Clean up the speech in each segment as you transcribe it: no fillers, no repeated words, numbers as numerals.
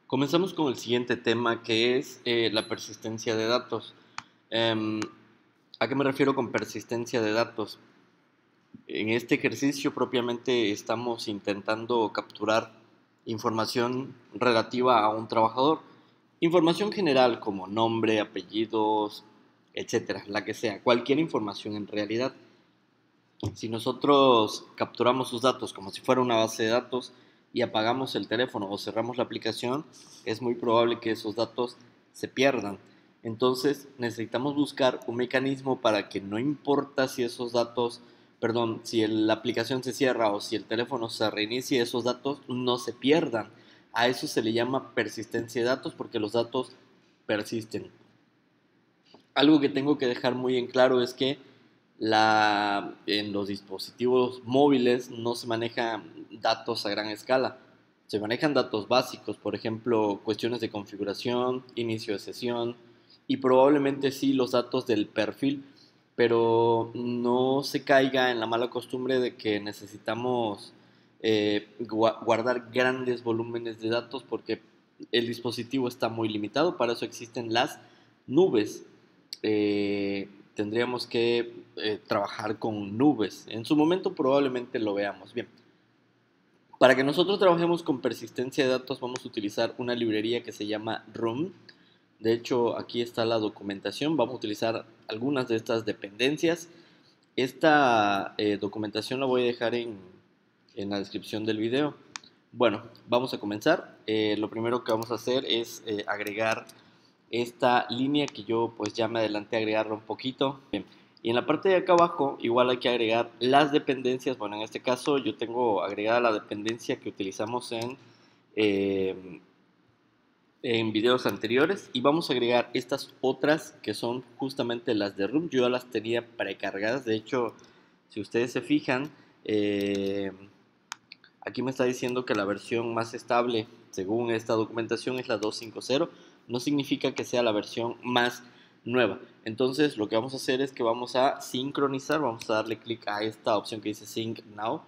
Comenzamos con el siguiente tema que es la persistencia de datos. Em, ¿A qué me refiero con persistencia de datos? En este ejercicio propiamente estamos intentando capturar información relativa a un trabajador. Información general como nombre, apellidos, etcétera, la que sea, cualquier información en realidad. Si nosotros capturamos sus datos como si fuera una base de datos y apagamos el teléfono o cerramos la aplicación, es muy probable que esos datos se pierdan. Entonces necesitamos buscar un mecanismo para que no importa si esos datos, perdón, si la aplicación se cierra o si el teléfono se reinicia, esos datos no se pierdan. A eso se le llama persistencia de datos porque los datos persisten. Algo que tengo que dejar muy en claro es que en los dispositivos móviles no se manejan datos a gran escala. Se manejan datos básicos, por ejemplo, cuestiones de configuración, inicio de sesión y probablemente sí los datos del perfil, pero no se caiga en la mala costumbre de que necesitamos guardar grandes volúmenes de datos porque el dispositivo está muy limitado. Para eso existen las nubes. Tendríamos que trabajar con nubes. En su momento probablemente lo veamos. Bien, para que nosotros trabajemos con persistencia de datos vamos a utilizar una librería que se llama Room. De hecho, aquí está la documentación. Vamos a utilizar algunas de estas dependencias. Esta documentación la voy a dejar en la descripción del video. Bueno, vamos a comenzar. Lo primero que vamos a hacer es agregar esta línea que yo pues ya me adelanté a agregarla un poquito. Bien. Y en la parte de acá abajo igual hay que agregar las dependencias. Bueno, en este caso yo tengo agregada la dependencia que utilizamos eh, en videos anteriores y vamos a agregar estas otras que son justamente las de Room. Yo ya las tenía precargadas. De hecho, si ustedes se fijan, aquí me está diciendo que la versión más estable, según esta documentación, es la 2.5.0. No significa que sea la versión más nueva. Entonces, lo que vamos a hacer es que vamos a sincronizar. Vamos a darle clic a esta opción que dice Sync Now.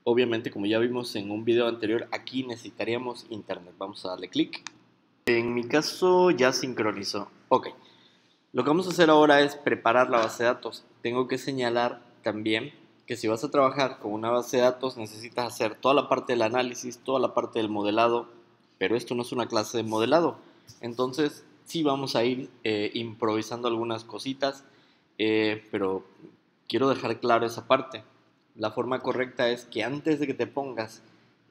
Obviamente, como ya vimos en un video anterior, aquí necesitaríamos internet. Vamos a darle clic. En mi caso, ya sincronizó. Ok. Lo que vamos a hacer ahora es preparar la base de datos. Tengo que señalar también que si vas a trabajar con una base de datos necesitas hacer toda la parte del análisis, toda la parte del modelado, pero esto no es una clase de modelado. Entonces sí vamos a ir improvisando algunas cositas, pero quiero dejar claro esa parte. La forma correcta es que antes de que te pongas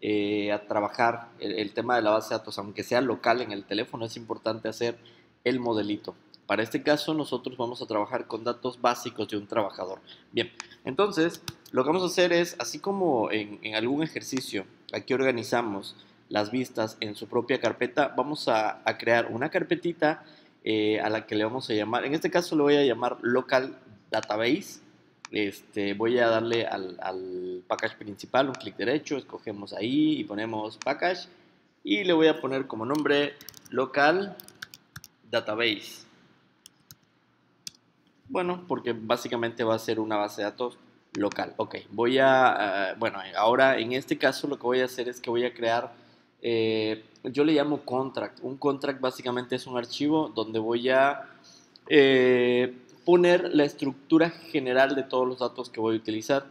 a trabajar el tema de la base de datos, aunque sea local en el teléfono, es importante hacer el modelito. Para este caso nosotros vamos a trabajar con datos básicos de un trabajador. Bien, entonces lo que vamos a hacer es, así como en algún ejercicio, aquí organizamos las vistas en su propia carpeta, vamos a crear una carpetita a la que le vamos a llamar, en este caso le voy a llamar local database. Voy a darle al package principal un clic derecho, escogemos ahí y ponemos package y le voy a poner como nombre local database. Bueno, porque básicamente va a ser una base de datos local. Ok, bueno, ahora en este caso lo que voy a hacer es que voy a crear, yo le llamo contract. Un contract básicamente es un archivo donde voy a poner la estructura general de todos los datos que voy a utilizar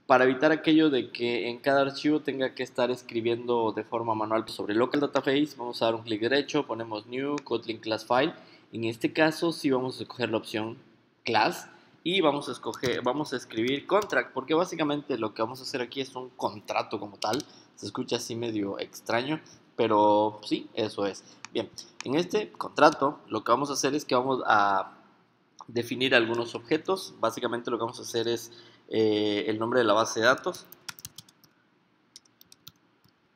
para evitar aquello de que en cada archivo tenga que estar escribiendo de forma manual sobre local database. Vamos a dar un clic derecho, ponemos new kotlin class file. En este caso sí vamos a escoger la opción class y vamos a escribir contract, porque básicamente lo que vamos a hacer aquí es un contrato como tal. Se escucha así medio extraño, pero sí, eso es. Bien, en este contrato lo que vamos a hacer es que vamos a definir algunos objetos. Básicamente lo que vamos a hacer es el nombre de la base de datos.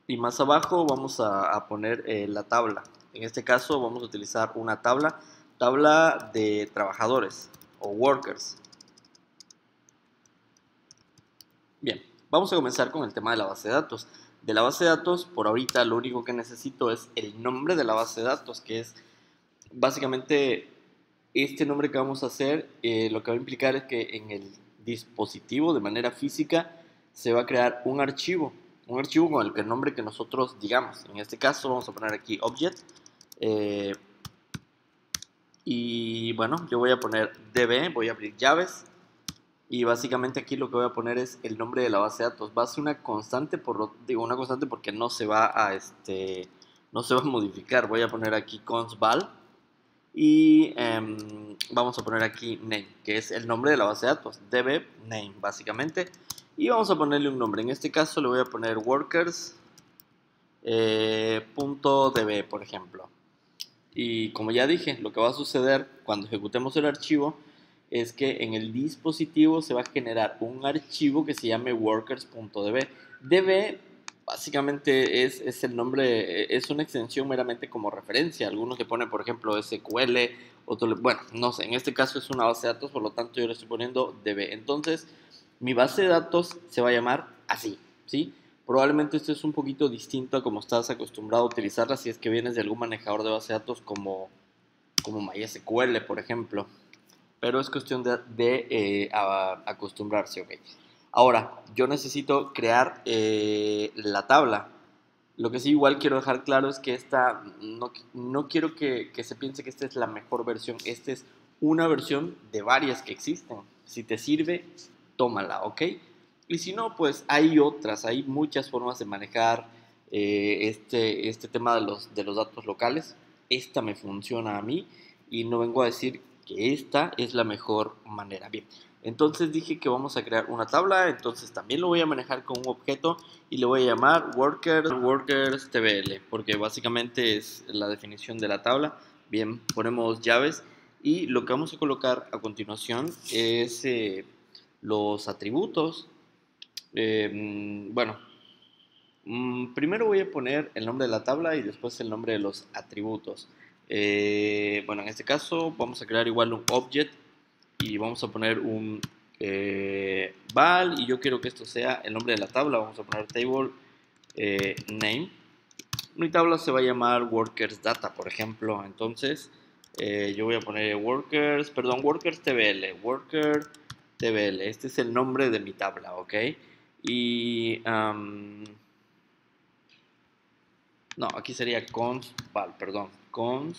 Y más abajo vamos a poner la tabla. En este caso vamos a utilizar una tabla de trabajadores o workers. Bien, vamos a comenzar con el tema de la base de datos. De la base de datos, por ahorita lo único que necesito es el nombre de la base de datos, que es básicamente este nombre que vamos a hacer. Lo que va a implicar es que en el dispositivo de manera física se va a crear un archivo. un archivo con el nombre que nosotros digamos. En este caso vamos a poner aquí object. Y bueno, yo voy a poner db, voy a abrir llaves. Y básicamente aquí lo que voy a poner es el nombre de la base de datos. Va a ser una constante, digo una constante porque no se va a no se va a modificar. Voy a poner aquí const_val y vamos a poner aquí name, que es el nombre de la base de datos, db name básicamente. Y vamos a ponerle un nombre. En este caso le voy a poner workers .db, por ejemplo. Y como ya dije, lo que va a suceder cuando ejecutemos el archivo es que en el dispositivo se va a generar un archivo que se llame workers.db. db básicamente es el nombre, es una extensión meramente como referencia. Algunos le ponen, por ejemplo, SQL, bueno, no sé, en este caso es una base de datos, por lo tanto yo le estoy poniendo db. Entonces, mi base de datos se va a llamar así, ¿sí? Probablemente esto es un poquito distinto a como estás acostumbrado a utilizarla si es que vienes de algún manejador de base de datos como MySQL, por ejemplo. Pero es cuestión de acostumbrarse, ¿ok? Ahora, yo necesito crear la tabla. Lo que sí igual quiero dejar claro es que no quiero que se piense que esta es la mejor versión. Esta es una versión de varias que existen. Si te sirve, tómala, ¿ok? Y si no, pues hay otras, hay muchas formas de manejar este tema de los datos locales. Esta me funciona a mí y no vengo a decir que esta es la mejor manera. Bien, entonces dije que vamos a crear una tabla, entonces también lo voy a manejar con un objeto y le voy a llamar workers.tbl, porque básicamente es la definición de la tabla. Bien, ponemos llaves y lo que vamos a colocar a continuación es los atributos. Bueno, primero voy a poner el nombre de la tabla y después el nombre de los atributos. Bueno, en este caso vamos a crear igual un object y vamos a poner un val y yo quiero que esto sea el nombre de la tabla. Vamos a poner table name. Mi tabla se va a llamar workers data, por ejemplo. Entonces yo voy a poner workers tbl, worker tbl. Este es el nombre de mi tabla, ¿ok? Y no, aquí sería const_val, perdón, const_val,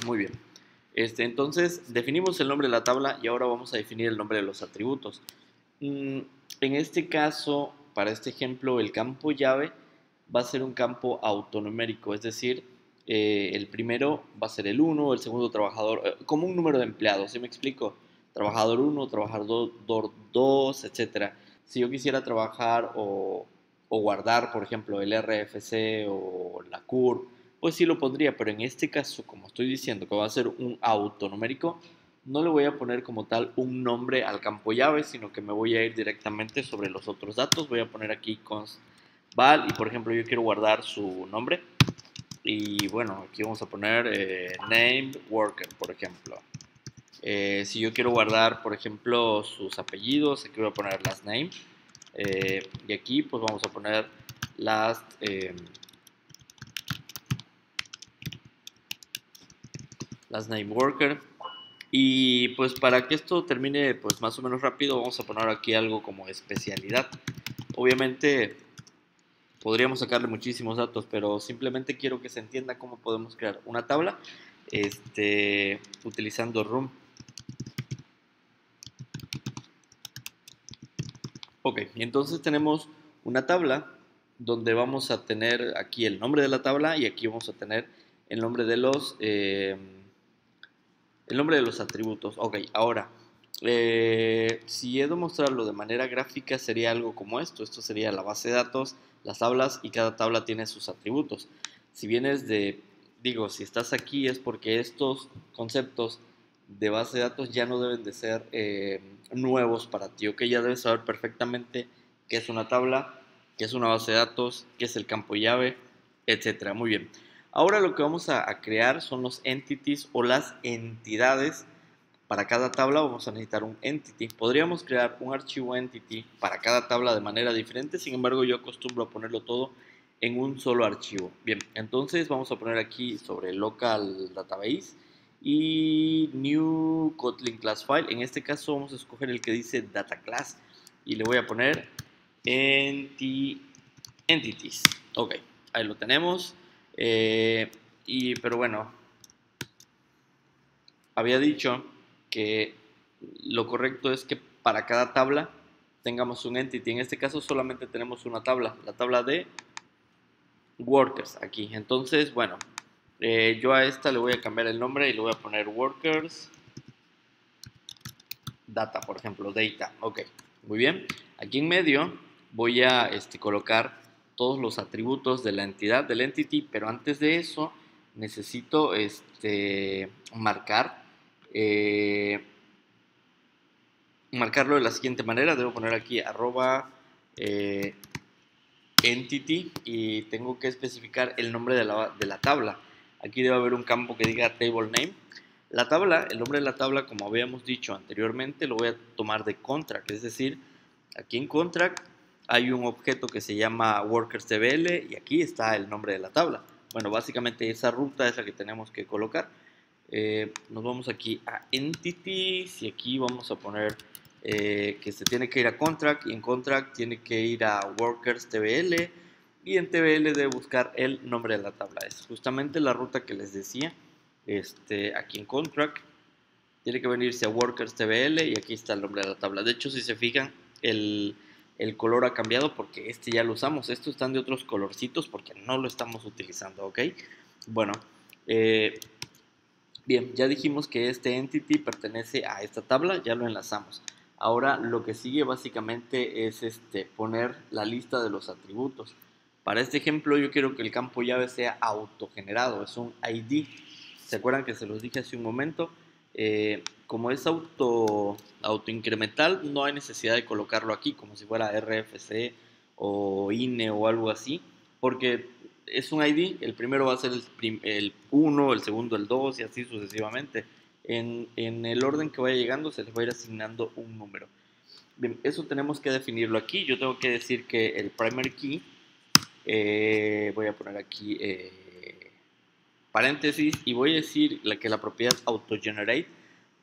muy bien. Entonces definimos el nombre de la tabla y ahora vamos a definir el nombre de los atributos. En este caso, para este ejemplo, el campo llave va a ser un campo autonumérico, es decir, el primero va a ser el 1, el segundo trabajador, como un número de empleados, ¿sí me explico? Trabajador 1, trabajador 2, etcétera. Si yo quisiera trabajar o guardar, por ejemplo, el RFC o la CURP, pues sí lo pondría, pero en este caso, como estoy diciendo que va a ser un autonumérico, no le voy a poner como tal un nombre al campo llave, sino que me voy a ir directamente sobre los otros datos. Voy a poner aquí const_val y por ejemplo yo quiero guardar su nombre. Y bueno, aquí vamos a poner named worker, por ejemplo. Si yo quiero guardar, por ejemplo, sus apellidos, aquí voy a poner last name. Y aquí pues vamos a poner last name worker. Y pues para que esto termine pues más o menos rápido vamos a poner aquí algo como especialidad. Obviamente podríamos sacarle muchísimos datos, pero simplemente quiero que se entienda cómo podemos crear una tabla utilizando room. Ok, y entonces tenemos una tabla donde vamos a tener aquí el nombre de la tabla y aquí vamos a tener el nombre de los atributos. Ok, ahora, si he de mostrarlo de manera gráfica sería algo como esto. Esto sería la base de datos, las tablas y cada tabla tiene sus atributos. Si vienes si estás aquí es porque estos conceptos de base de datos ya no deben de ser nuevos para ti, ok, ya debes saber perfectamente qué es una tabla, qué es una base de datos, qué es el campo llave, etcétera. Muy bien. Ahora lo que vamos a crear son los entities o las entidades. Para cada tabla vamos a necesitar un entity. Podríamos crear un archivo entity para cada tabla de manera diferente, sin embargo yo acostumbro a ponerlo todo en un solo archivo. Bien, entonces vamos a poner aquí sobre local database y new Kotlin class file. En este caso vamos a escoger el que dice data class. y le voy a poner entities. Ok, ahí lo tenemos. Pero bueno, había dicho que lo correcto es que para cada tabla tengamos un entity. En este caso solamente tenemos una tabla, la tabla de workers aquí. Entonces, bueno, yo a esta le voy a cambiar el nombre y le voy a poner workers data, por ejemplo, data. Ok, muy bien. Aquí en medio voy a colocar todos los atributos de la entidad, del entity, pero antes de eso necesito eh, marcarlo de la siguiente manera. Debo poner aquí arroba entity y tengo que especificar el nombre de la tabla. Aquí debe haber un campo que diga table name. La tabla, el nombre de la tabla, como habíamos dicho anteriormente, lo voy a tomar de contract, es decir, aquí en contract hay un objeto que se llama workersDBL y aquí está el nombre de la tabla. Bueno, básicamente esa ruta es la que tenemos que colocar. Nos vamos aquí a entities y aquí vamos a poner que se tiene que ir a contract y en contract tiene que ir a workers tbl y en tbl debe buscar el nombre de la tabla. Es justamente la ruta que les decía. Aquí en contract tiene que venirse a workers tbl y aquí está el nombre de la tabla. De hecho, si se fijan, el color ha cambiado porque ya lo usamos. Estos están de otros colorcitos porque no lo estamos utilizando, ¿ok? Bueno, bien, ya dijimos que este entity pertenece a esta tabla, ya lo enlazamos. Ahora lo que sigue básicamente es poner la lista de los atributos. Para este ejemplo yo quiero que el campo llave sea autogenerado, es un ID. ¿Se acuerdan que se los dije hace un momento? Como es autoincremental, no hay necesidad de colocarlo aquí como si fuera RFC o INE o algo así, porque es un ID, el primero va a ser el 1, el segundo el 2 y así sucesivamente. En el orden que vaya llegando se les va a ir asignando un número. Bien, eso tenemos que definirlo aquí. Yo tengo que decir que el primary key, voy a poner aquí paréntesis y voy a decir que la propiedad autogenerate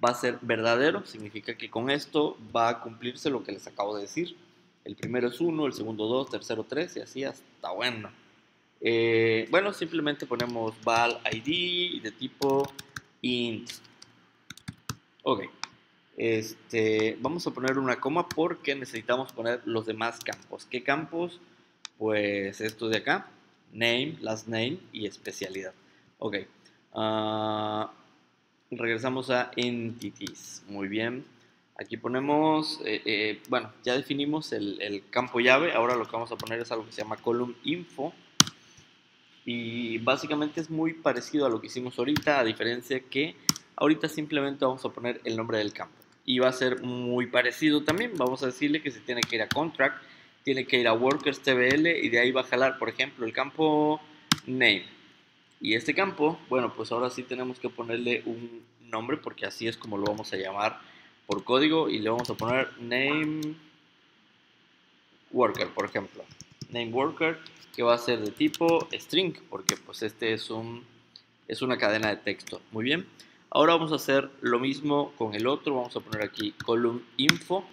va a ser verdadero. Significa que con esto va a cumplirse lo que les acabo de decir. El primero es 1, el segundo 2, tercero 3 y así hasta bueno. Bueno, simplemente ponemos val id de tipo int. Ok. Vamos a poner una coma porque necesitamos poner los demás campos. ¿Qué campos? Pues estos de acá. Name, last name y especialidad. Ok. Regresamos a entities. Muy bien. Aquí ponemos, bueno, ya definimos el campo llave. Ahora lo que vamos a poner es algo que se llama column info. Y básicamente es muy parecido a lo que hicimos ahorita, a diferencia que ahorita simplemente vamos a poner el nombre del campo. Y va a ser muy parecido también. Vamos a decirle que se tiene que ir a contract, tiene que ir a workers tbl y de ahí va a jalar, por ejemplo, el campo name. Y este campo, bueno, pues ahora sí tenemos que ponerle un nombre porque así es como lo vamos a llamar por código y le vamos a poner name worker, por ejemplo. Name worker, que va a ser de tipo string, porque pues es una cadena de texto. Muy bien. Ahora vamos a hacer lo mismo con el otro. Vamos a poner aquí column info.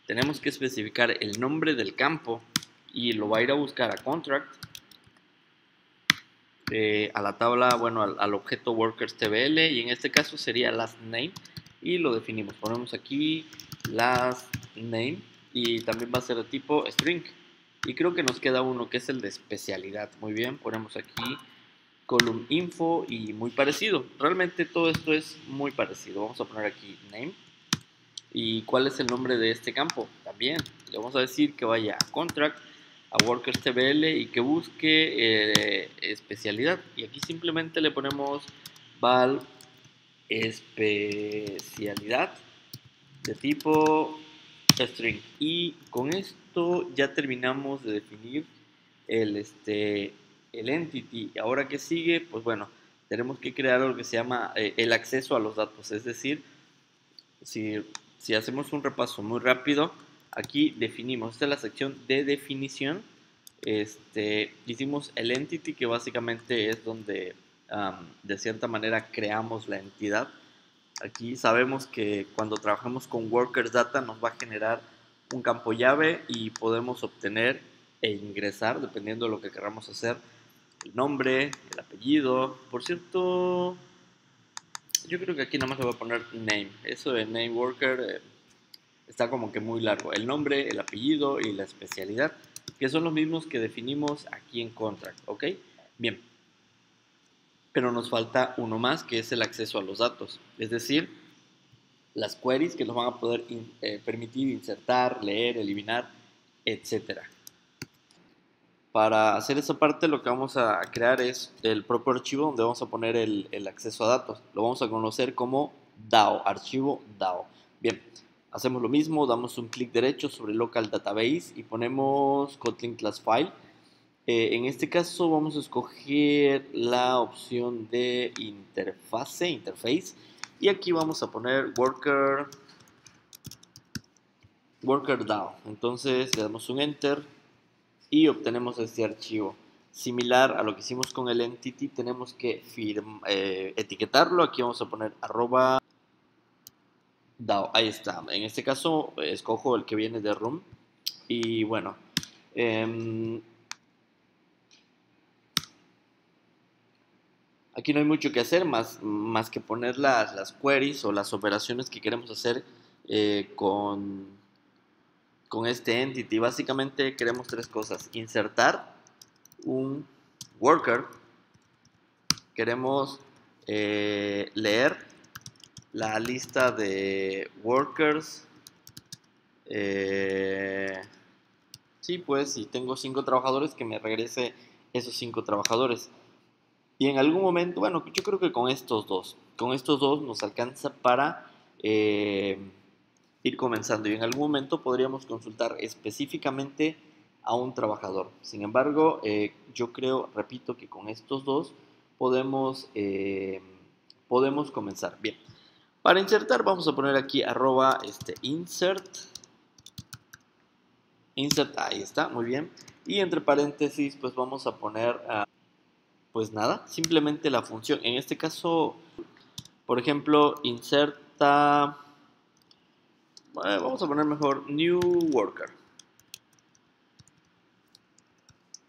Tenemos que especificar el nombre del campo y lo va a ir a buscar a contract, a la tabla, bueno, al objeto workers tbl y en este caso sería last name y lo definimos. Ponemos aquí last name y también va a ser de tipo string. Y creo que nos queda uno que es el de especialidad. Muy bien, ponemos aquí column info y muy parecido. Realmente todo esto es muy parecido. Vamos a poner aquí name. ¿Y cuál es el nombre de este campo? También le vamos a decir que vaya a contract, a workers tbl y que busque especialidad. Y aquí simplemente le ponemos val especialidad de tipo string. Y con esto ya terminamos de definir el entity. Ahora que sigue, pues bueno, tenemos que crear lo que se llama el acceso a los datos. Es decir, si hacemos un repaso muy rápido, aquí definimos, esta es la sección de definición. Hicimos el entity, que básicamente es donde de cierta manera creamos la entidad. Aquí sabemos que cuando trabajamos con workers data nos va a generar un campo llave y podemos obtener e ingresar, dependiendo de lo que queramos hacer, el nombre, el apellido. Por cierto, yo creo que aquí nada más le voy a poner name. Eso de name worker está como que muy largo. El nombre, el apellido y la especialidad, que son los mismos que definimos aquí en contract, ¿ok? Bien, pero nos falta uno más, que es el acceso a los datos. Es decir, las queries que nos van a poder permitir insertar, leer, eliminar, etcétera. Para hacer esa parte lo que vamos a crear es el propio archivo donde vamos a poner el acceso a datos. Lo vamos a conocer como DAO, archivo DAO. Bien, hacemos lo mismo, damos un clic derecho sobre Local Database y ponemos Kotlin Class File. En este caso vamos a escoger la opción de interface y aquí vamos a poner worker DAO. Entonces le damos un enter y obtenemos este archivo. Similar a lo que hicimos con el entity, tenemos que etiquetarlo. Aquí vamos a poner arroba DAO. Ahí está. En este caso, escojo el que viene de room. Y bueno, aquí no hay mucho que hacer más que poner las queries o las operaciones que queremos hacer con este entity. Básicamente queremos tres cosas: insertar un worker, queremos leer la lista de workers. Sí, pues si tengo 5 trabajadores, que me regrese esos 5 trabajadores. Y en algún momento, bueno, yo creo que con estos dos nos alcanza para ir comenzando. Y en algún momento podríamos consultar específicamente a un trabajador. Sin embargo, yo creo, repito, que con estos dos podemos comenzar. Bien, para insertar vamos a poner aquí arroba insert, ahí está, muy bien. Y entre paréntesis pues vamos a poner, pues nada, simplemente la función. En este caso, por ejemplo, inserta, vamos a poner mejor new worker.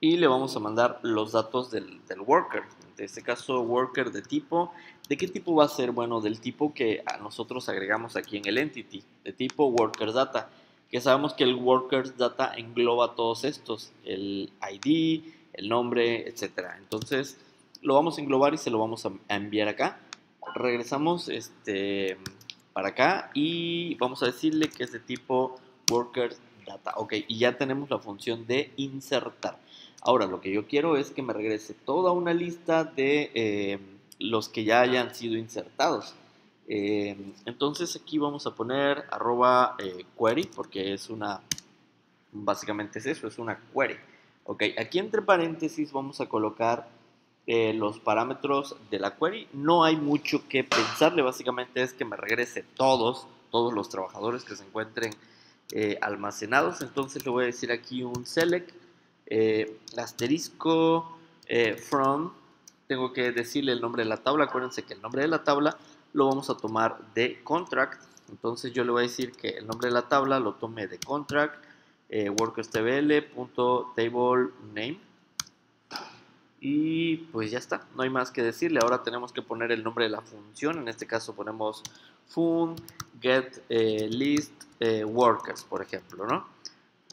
Y le vamos a mandar los datos del worker. En este caso, worker de tipo. ¿De qué tipo va a ser? Bueno, del tipo que nosotros agregamos aquí en el entity, de tipo worker data. Que sabemos que el worker data engloba todos estos, el ID, el nombre, etcétera. Entonces, lo vamos a englobar y se lo vamos a enviar acá. Regresamos para acá y vamos a decirle que es de tipo worker data. Ok, y ya tenemos la función de insertar. Ahora, lo que yo quiero es que me regrese toda una lista de los que ya hayan sido insertados. Entonces aquí vamos a poner arroba query, porque básicamente es eso, es una query. Ok, aquí entre paréntesis vamos a colocar los parámetros de la query. No hay mucho que pensarle, básicamente es que me regrese todos los trabajadores que se encuentren almacenados. Entonces le voy a decir aquí un select asterisco from, tengo que decirle el nombre de la tabla. Acuérdense que el nombre de la tabla lo vamos a tomar de contract. Entonces yo le voy a decir que el nombre de la tabla lo tome de contract, workerstbl.table name. Y pues ya está, no hay más que decirle. Ahora tenemos que poner el nombre de la función. En este caso ponemos fun get list workers, por ejemplo, ¿no?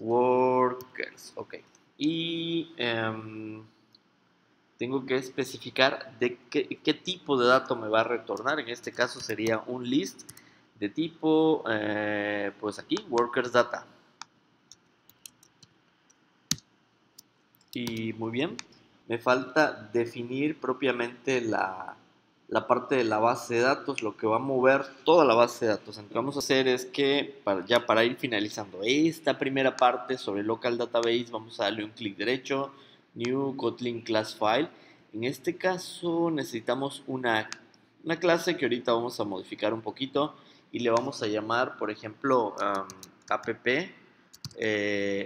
Workers, ok. Y tengo que especificar de qué tipo de dato me va a retornar. En este caso sería un list de tipo, pues aquí, workers data. Y muy bien, me falta definir propiamente la parte de la base de datos, lo que va a mover toda la base de datos. Entonces, lo que vamos a hacer es que, ya para ir finalizando esta primera parte sobre Local Database, vamos a darle un clic derecho, New Kotlin Class File. En este caso necesitamos una clase que ahorita vamos a modificar un poquito y le vamos a llamar, por ejemplo, app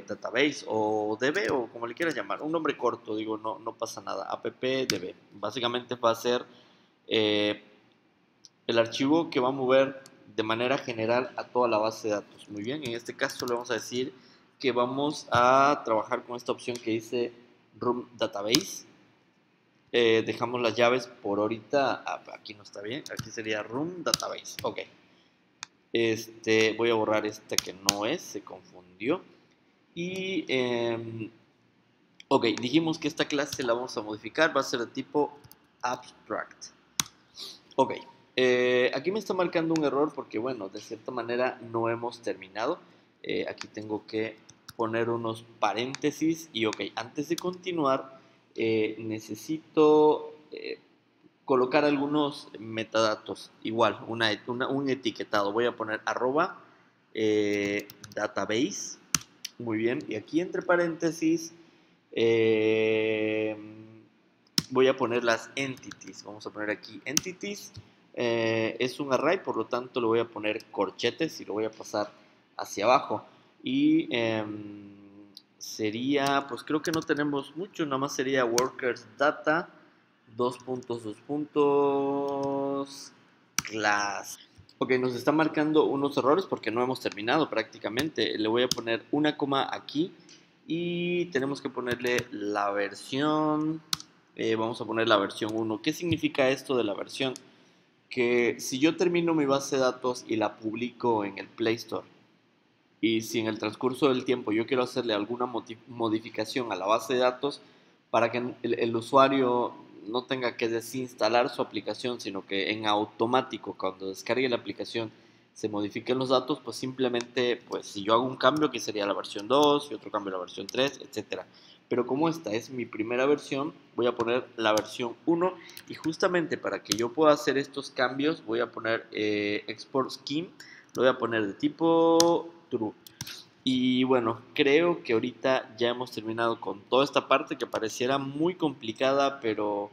database o db o como le quieras llamar, un nombre corto, digo, no pasa nada, appdb. Básicamente va a ser el archivo que va a mover de manera general a toda la base de datos. Muy bien, en este caso le vamos a decir que vamos a trabajar con esta opción que dice Room Database. Dejamos las llaves por ahorita, aquí no está bien, aquí sería Room Database. Ok, voy a borrar esta que no es, se confundió. Y, ok, dijimos que esta clase la vamos a modificar, va a ser de tipo Abstract. Ok, aquí me está marcando un error porque, bueno, de cierta manera no hemos terminado. Aquí tengo que poner unos paréntesis y, ok, antes de continuar, necesito colocar algunos metadatos. Igual, un etiquetado. Voy a poner arroba database. Muy bien, y aquí entre paréntesis eh, voy a poner las entities. Vamos a poner aquí entities. Es un array, por lo tanto le voy a poner corchetes y lo voy a pasar hacia abajo. Y sería, pues creo que no tenemos mucho, nada más sería workers data, dos puntos, class. Ok, nos está marcando unos errores porque no hemos terminado prácticamente. Le voy a poner una coma aquí y tenemos que ponerle la versión. Vamos a poner la versión 1. ¿Qué significa esto de la versión? Que si yo termino mi base de datos y la publico en el Play Store y si en el transcurso del tiempo yo quiero hacerle alguna modificación a la base de datos para que el usuario no tenga que desinstalar su aplicación, sino que en automático cuando descargue la aplicación se modifiquen los datos, pues simplemente, pues si yo hago un cambio que sería la versión 2 y otro cambio la versión 3, etcétera. Pero como esta es mi primera versión, voy a poner la versión 1 y justamente para que yo pueda hacer estos cambios voy a poner export scheme, lo voy a poner de tipo true. Y bueno, creo que ahorita ya hemos terminado con toda esta parte que pareciera muy complicada, pero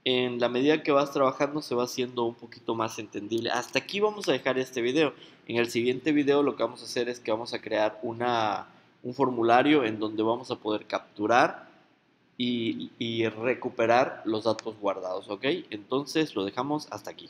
en la medida que vas trabajando se va haciendo un poquito más entendible. Hasta aquí vamos a dejar este video. En el siguiente video lo que vamos a hacer es que vamos a crear un formulario en donde vamos a poder capturar y recuperar los datos guardados, ¿ok? Entonces lo dejamos hasta aquí.